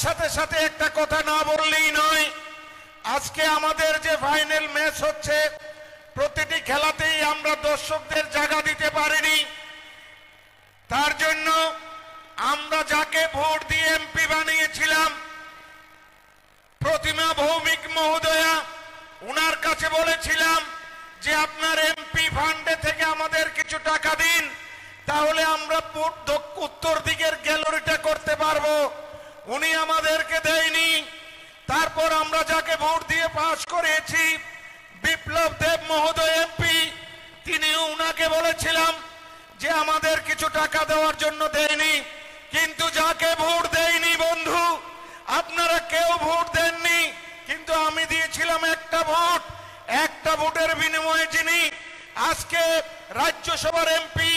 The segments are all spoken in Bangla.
সাথে সাথে একটা কথা না বললেই নয়, আজকে আমাদের যে ফাইনাল ম্যাচ হচ্ছে প্রতিটি খেলাতেই আমরা দর্শকদের জায়গা দিতে পারিনি। তার জন্য আমরা যাকে ভোট দিয়ে এমপি বানিয়েছিলাম প্রতিমা ভৌমিক মহোদয়া, উনার কাছে বলেছিলাম যে আপনার এমপি ফান্ডে থেকে আমাদের কিছু টাকা দিন, তাহলে আমরা উত্তর দিকের গ্যালারিটা করতে পারবো। উনি আমাদেরকে দেয়নি। তারপর আমরা যাকে ভোট দিয়ে পাশ করেছি বিপ্লব দেব মহোদয় এমপি, তিনিও উনাকে বলেছিলাম যে আমাদের কিছু টাকা দেওয়ার জন্য দেয়নি। কিন্তু যাকে ভোট দেয়নি বন্ধু, আপনারা কেউ ভোট দেননি, কিন্তু আমি দিয়েছিলাম একটা ভোট। একটা ভোটের বিনিময়ে যিনি আজকে রাজ্যসভার এমপি,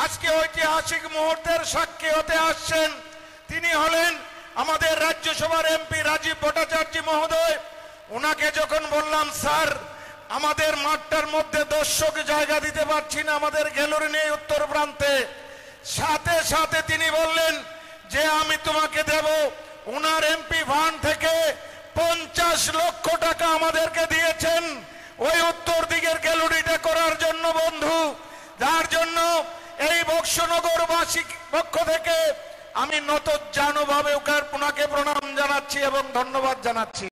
আজকে ঐতিহাসিক মুহূর্তের সাক্ষী হতে আসছেন, তিনি হলেন আমাদের রাজ্যসভার এমপি রাজীব ভট্টাচার্য মহোদয়। ওনাকে যখন বললাম স্যার আমাদের মাঠটার মধ্যে দর্শক জায়গা দিতে পারছি না, আমাদের গ্যালারি নেই উত্তর প্রান্তে, সাথে সাথে তিনি বললেন যে আমি তোমাকে দেব। ওনার এমপি ফান্ড থেকে 50 লক্ষ টাকা আমাদেরকে দিয়েছেন ওই উত্তর দিকের গ্যালারিটা করার জন্য বন্ধু। যার জন্য এই বক্সনগরবাসী পক্ষ থেকে আমি নতজানুভাবে ওনাকে প্রণাম জানাচ্ছি এবং ধন্যবাদ জানাচ্ছি।